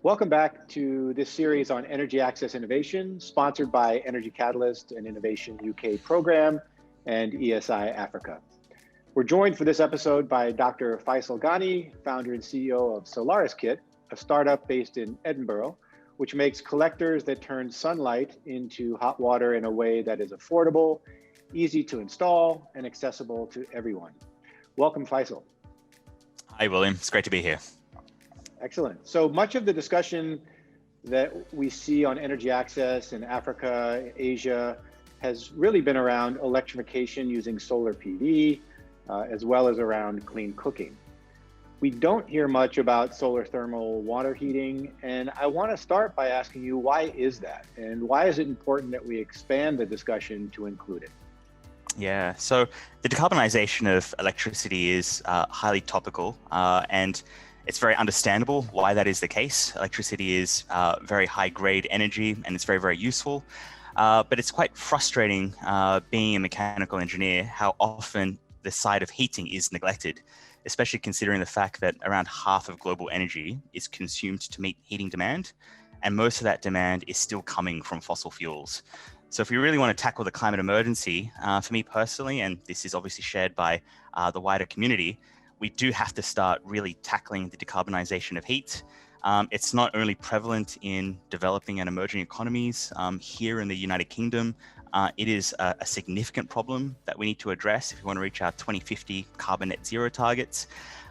Welcome back to this series on energy access innovation, sponsored by Energy Catalyst and Innovation UK program and ESI Africa. We're joined for this episode by Dr. Faisal Ghani, founder and CEO of SolarisKit, a startup based in Edinburgh, which makes collectors that turn sunlight into hot water in a way that is affordable, easy to install, and accessible to everyone. Welcome, Faisal. Hi, William. It's great to be here. Excellent. So much of the discussion that we see on energy access in Africa, Asia, has really been around electrification using solar PV, as well as around clean cooking. We don't hear much about solar thermal water heating, and I want to start by asking you, why is that? And why is it important that we expand the discussion to include it? Yeah, so the decarbonisation of electricity is highly topical, and it's very understandable why that is the case. Electricity is very high-grade energy, and it's very, very useful. But it's quite frustrating being a mechanical engineer how often the side of heating is neglected, especially considering the fact that around half of global energy is consumed to meet heating demand, and most of that demand is still coming from fossil fuels. So if we really want to tackle the climate emergency, for me personally, and this is obviously shared by the wider community, we do have to start really tackling the decarbonisation of heat. It's not only prevalent in developing and emerging economies. Here in the United Kingdom, it is a significant problem that we need to address if we want to reach our 2050 carbon net zero targets.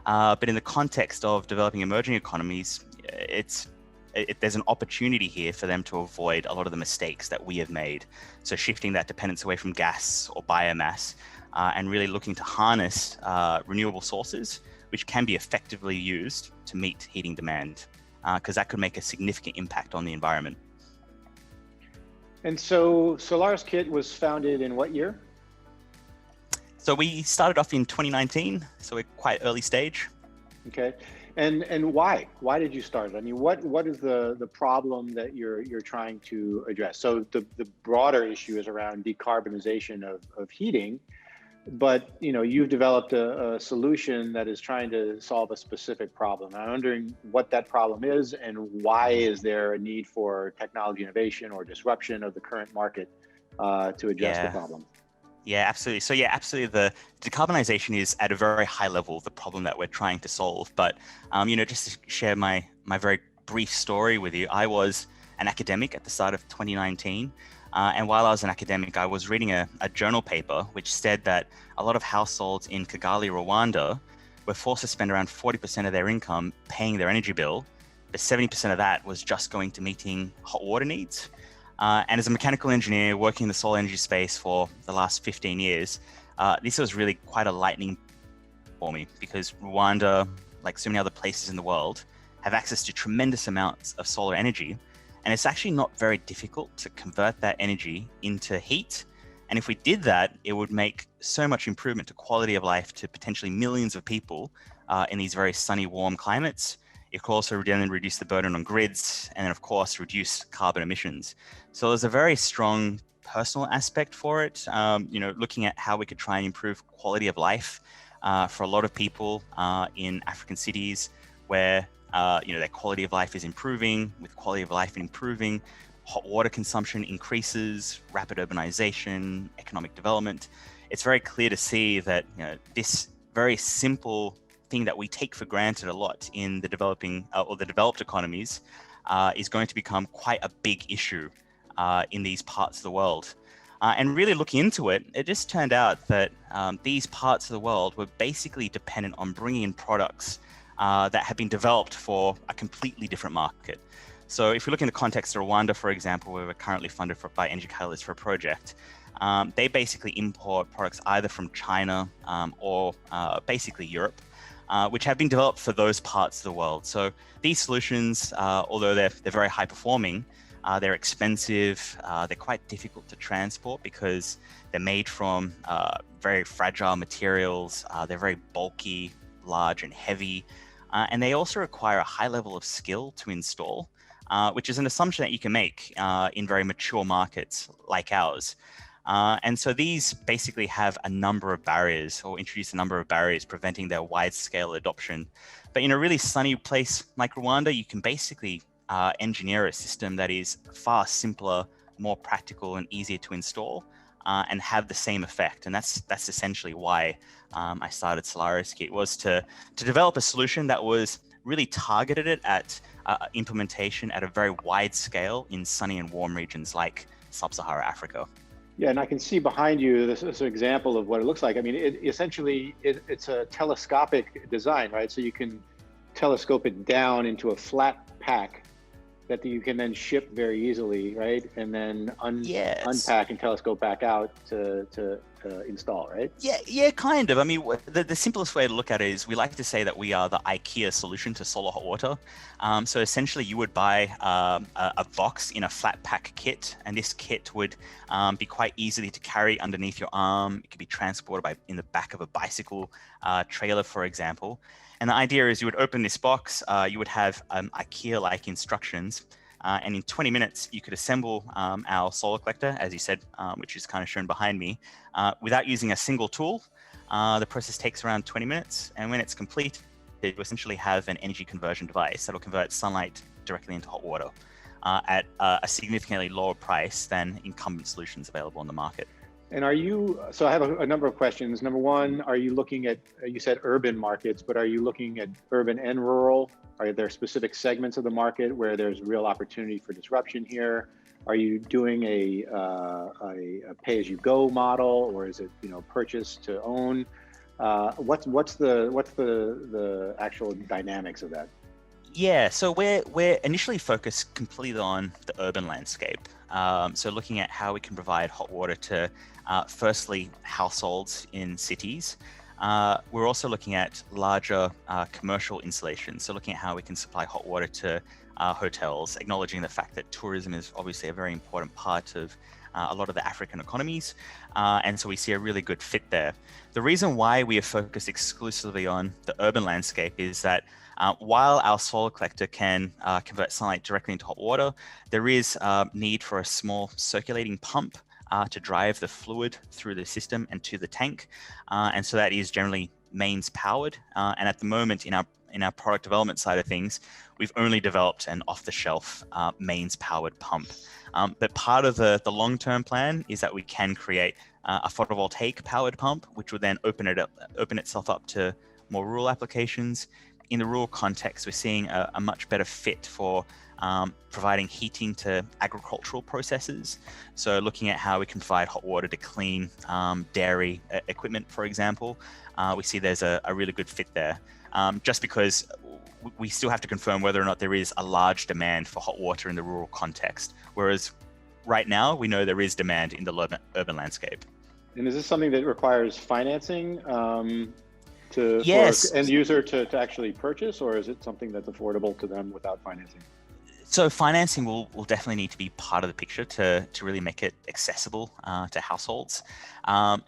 But in the context of developing emerging economies, there's an opportunity here for them to avoid a lot of the mistakes that we have made. So shifting that dependence away from gas or biomass, and really looking to harness renewable sources, which can be effectively used to meet heating demand, because that could make a significant impact on the environment. And so SolarisKit was founded in what year? So we started off in 2019, so we're quite early stage. Okay, and why? Why did you start? I mean, what is the problem that you're trying to address? So the broader issue is around decarbonization of heating, but you've developed a solution that is trying to solve a specific problem. I'm wondering what that problem is, and why is there a need for technology innovation or disruption of the current market to address the problem? Yeah, absolutely. So yeah, absolutely. The decarbonization is at a very high level the problem that we're trying to solve. But just to share my very brief story with you, I was an academic at the start of 2019. And while I was an academic, I was reading a journal paper which said that a lot of households in Kigali, Rwanda, were forced to spend around 40% of their income paying their energy bill, but 70% of that was just going to meeting hot water needs. And as a mechanical engineer working in the solar energy space for the last 15 years, this was really quite a lightning for me, because Rwanda, like so many other places in the world, have access to tremendous amounts of solar energy. And it's actually not very difficult to convert that energy into heat. And if we did that, it would make so much improvement to quality of life to potentially millions of people in these very sunny, warm climates. It could also then reduce the burden on grids, and then of course, reduce carbon emissions. So there's a very strong personal aspect for it, looking at how we could try and improve quality of life for a lot of people in African cities where their quality of life is improving. With quality of life improving, hot water consumption increases, rapid urbanization, economic development. It's very clear to see that this very simple thing that we take for granted a lot in the developing or the developed economies is going to become quite a big issue in these parts of the world. And really looking into it, it just turned out that these parts of the world were basically dependent on bringing in products that had been developed for a completely different market. So if we look in the context of Rwanda, for example, where we're currently funded by Energy Catalyst for a project, they basically import products either from China or basically Europe, which have been developed for those parts of the world. So these solutions, although they're very high performing, they're expensive, they're quite difficult to transport because they're made from very fragile materials, they're very bulky, large and heavy, and they also require a high level of skill to install, which is an assumption that you can make in very mature markets like ours. And so these basically have a number of barriers, or introduce a number of barriers preventing their wide scale adoption. But in a really sunny place like Rwanda, you can basically engineer a system that is far simpler, more practical, and easier to install, and have the same effect. And that's essentially why I started SolarisKit, was to develop a solution that was really targeted it at implementation at a very wide scale in sunny and warm regions like sub-Saharan Africa. Yeah, and I can see behind you this is an example of what it looks like. I mean, it's a telescopic design, right? So you can telescope it down into a flat pack that you can then ship very easily, right? And then unpack and telescope back out to install, right? Yeah, kind of. I mean, the simplest way to look at it is we like to say that we are the IKEA solution to solar hot water. So essentially, you would buy a box in a flat pack kit, and this kit would be quite easily to carry underneath your arm. It could be transported in the back of a bicycle trailer, for example. And the idea is you would open this box, you would have IKEA-like instructions, and in 20 minutes, you could assemble our solar collector, as you said, which is kind of shown behind me, without using a single tool. The process takes around 20 minutes, and when it's complete, you essentially have an energy conversion device that'll convert sunlight directly into hot water at a significantly lower price than incumbent solutions available on the market. And so I have a number of questions. Number one, are you looking at, you said urban markets, but are you looking at urban and rural? Are there specific segments of the market where there's real opportunity for disruption here? Are you doing a pay-as-you-go model, or is it purchase to own? What's the actual dynamics of that? Yeah, so we're initially focused completely on the urban landscape. So looking at how we can provide hot water to, firstly, households in cities. We're also looking at larger commercial installations. So looking at how we can supply hot water to hotels, acknowledging the fact that tourism is obviously a very important part of a lot of the African economies. And so we see a really good fit there. The reason why we are focused exclusively on the urban landscape is that while our solar collector can convert sunlight directly into hot water, there is need for a small circulating pump to drive the fluid through the system and to the tank. And so that is generally mains powered. And at the moment in our product development side of things, we've only developed an off-the-shelf mains powered pump. But part of the long-term plan is that we can create a photovoltaic powered pump, which would then open itself up to more rural applications. In the rural context, we're seeing a much better fit for providing heating to agricultural processes. So looking at how we can provide hot water to clean dairy equipment, for example, we see there's a really good fit there. Just because we still have to confirm whether or not there is a large demand for hot water in the rural context. Whereas right now, we know there is demand in the urban landscape. And is this something that requires financing for end user to actually purchase, or is it something that's affordable to them without financing? So financing will definitely need to be part of the picture to really make it accessible to households.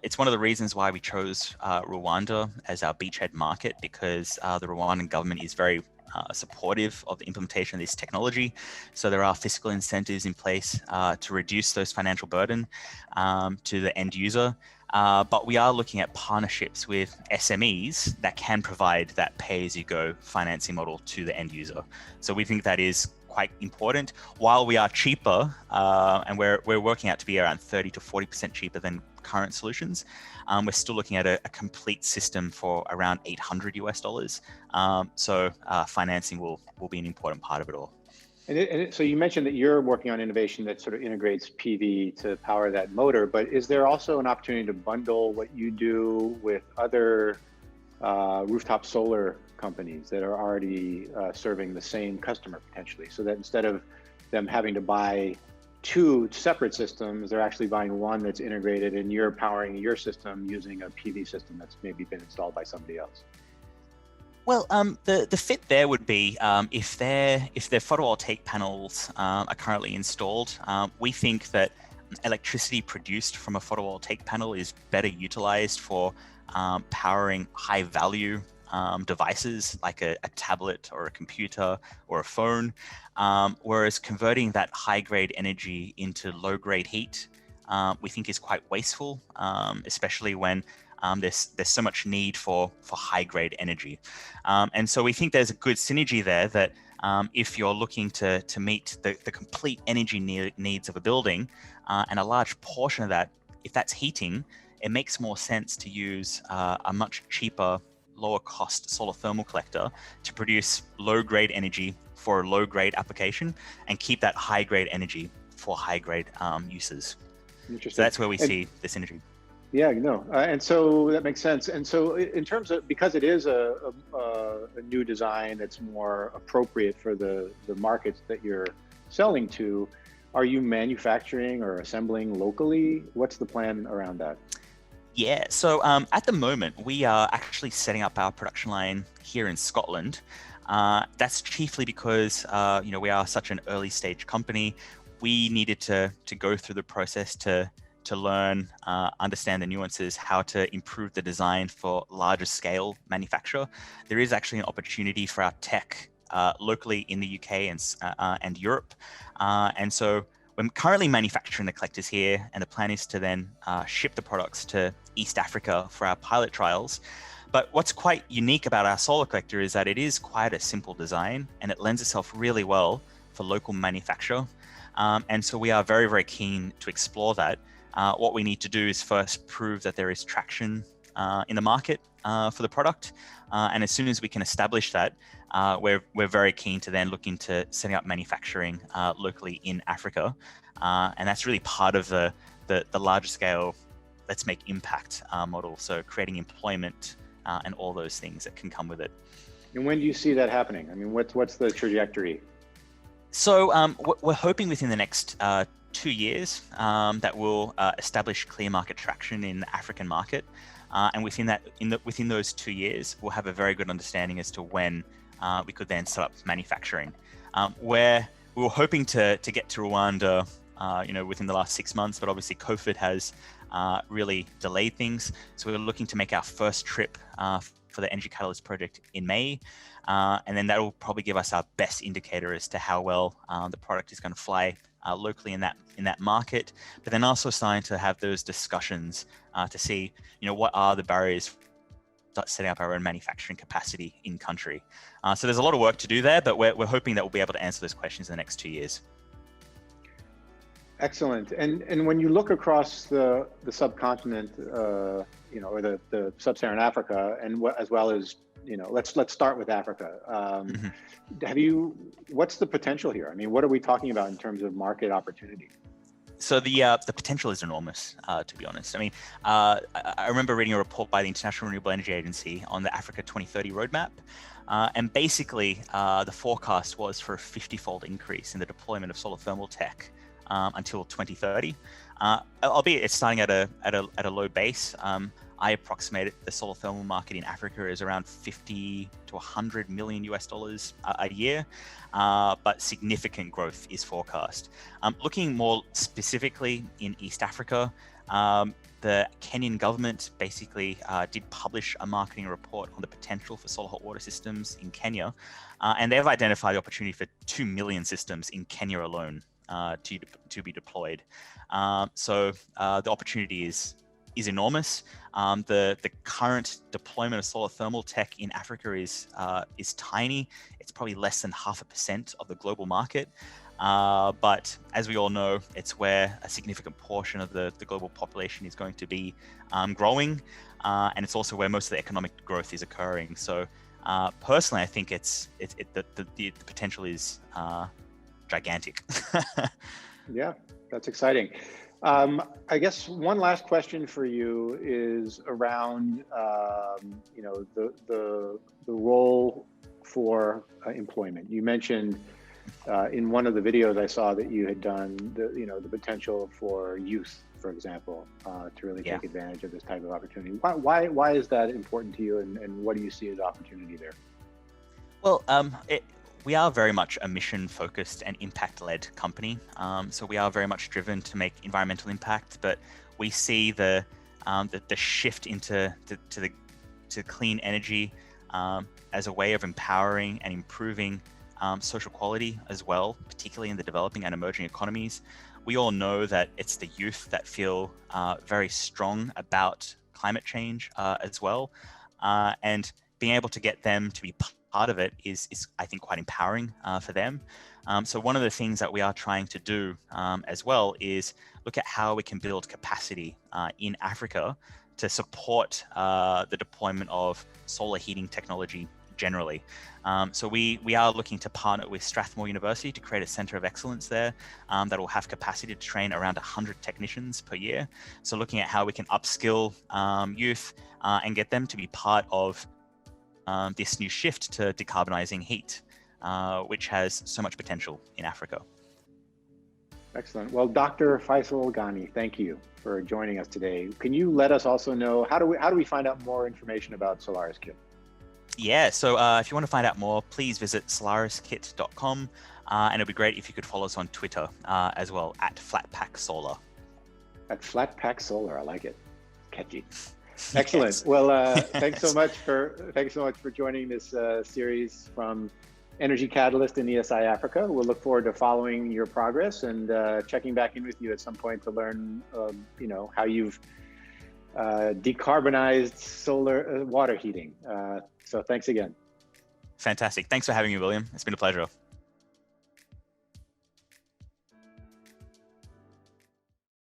It's one of the reasons why we chose Rwanda as our beachhead market, because the Rwandan government is very supportive of the implementation of this technology. So there are fiscal incentives in place to reduce those financial burden to the end user. But we are looking at partnerships with SMEs that can provide that pay-as-you-go financing model to the end user. So we think that is quite important. While we are cheaper, and we're working out to be around 30 to 40% cheaper than current solutions, we're still looking at a complete system for around $800 US. So financing will be an important part of it all. So you mentioned that you're working on innovation that sort of integrates PV to power that motor, but is there also an opportunity to bundle what you do with other rooftop solar companies that are already serving the same customer potentially, so that instead of them having to buy two separate systems, they're actually buying one that's integrated and you're powering your system using a PV system that's maybe been installed by somebody else? Well, the fit there would be if their photovoltaic panels are currently installed, we think that electricity produced from a photovoltaic panel is better utilized for powering high value devices like a tablet or a computer or a phone, whereas converting that high grade energy into low grade heat we think is quite wasteful, especially when there's so much need for high grade energy. And so we think there's a good synergy there that if you're looking to meet the complete energy needs of a building, and a large portion of that, if that's heating, it makes more sense to use a much cheaper, lower cost solar thermal collector to produce low grade energy for a low grade application and keep that high grade energy for high grade uses. Interesting. So that's where we see the synergy. Yeah, and so that makes sense. And so in terms of, because it is a new design that's more appropriate for the markets that you're selling to, are you manufacturing or assembling locally? What's the plan around that? Yeah, so at the moment, we are actually setting up our production line here in Scotland. That's chiefly because we are such an early stage company. We needed to go through the process to learn, understand the nuances, how to improve the design for larger scale manufacture. There is actually an opportunity for our tech locally in the UK and Europe. And so we're currently manufacturing the collectors here, and the plan is to then ship the products to East Africa for our pilot trials. But what's quite unique about our solar collector is that it is quite a simple design, and it lends itself really well for local manufacture. And so we are very, very keen to explore that. What we need to do is first prove that there is traction in the market for the product. And as soon as we can establish that, we're very keen to then look into setting up manufacturing locally in Africa. And that's really part of the larger scale, let's make impact model. So creating employment and all those things that can come with it. And when do you see that happening? I mean, what's the trajectory? So we're hoping within the next 2 years that we'll establish clear market traction in the African market. And within those 2 years, we'll have a very good understanding as to when we could then set up manufacturing. Where we were hoping to get to Rwanda, within the last 6 months, but obviously COVID has really delayed things. So we were looking to make our first trip for the Energy Catalyst project in May. And then that will probably give us our best indicator as to how well the product is going to fly locally in that market. But then also starting to have those discussions to see, what are the barriers start setting up our own manufacturing capacity in country. So there's a lot of work to do there, but we're hoping that we'll be able to answer those questions in the next 2 years. Excellent. And when you look across the subcontinent, or the sub-Saharan Africa, and as well as, let's start with Africa. What's the potential here? I mean, what are we talking about in terms of market opportunity? So the potential is enormous, to be honest. I mean, I remember reading a report by the International Renewable Energy Agency on the Africa 2030 roadmap. And basically, the forecast was for a 50-fold increase in the deployment of solar thermal tech until 2030. Albeit it's starting at a low base. I approximated the solar thermal market in Africa is around 50 to 100 million US dollars a year, but significant growth is forecast. Looking more specifically in East Africa, the Kenyan government basically did publish a marketing report on the potential for solar hot water systems in Kenya, and they've identified the opportunity for 2 million systems in Kenya alone to be deployed. So the opportunity is enormous. The current deployment of solar thermal tech in Africa is tiny. It's probably less than 0.5% of the global market. But as we all know, it's where a significant portion of the global population is going to be growing. And it's also where most of the economic growth is occurring. So personally, I think the potential is gigantic. Yeah, that's exciting. I guess one last question for you is around, the role for employment. You mentioned in one of the videos I saw that you had done the potential for youth, for example, to really take advantage of this type of opportunity. Why is that important to you, and what do you see as opportunity there? Well, we are very much a mission-focused and impact-led company. So we are very much driven to make environmental impact, but we see the shift into clean energy as a way of empowering and improving social quality as well, particularly in the developing and emerging economies. We all know that it's the youth that feel very strong about climate change as well, and being able to get them to be part of it is I think quite empowering for them. So one of the things that we are trying to do as well is look at how we can build capacity in Africa to support the deployment of solar heating technology generally. So we are looking to partner with Strathmore University to create a center of excellence there that will have capacity to train around 100 technicians per year. So looking at how we can upskill youth and get them to be part of this new shift to decarbonising heat, which has so much potential in Africa. Excellent. Well, Dr. Faisal Ghani, thank you for joining us today. Can you let us also know, how do we find out more information about SolarisKit? Yeah, so if you want to find out more, please visit solariskit.com, and it'd be great if you could follow us on Twitter as well, at FlatPackSolar. At FlatPackSolar, I like it. Catchy. Excellent. Yes. Well, thanks so much for joining this series from Energy Catalyst in ESI Africa. We'll look forward to following your progress and checking back in with you at some point to learn, how you've decarbonized solar water heating. So thanks again. Fantastic. Thanks for having me, William. It's been a pleasure.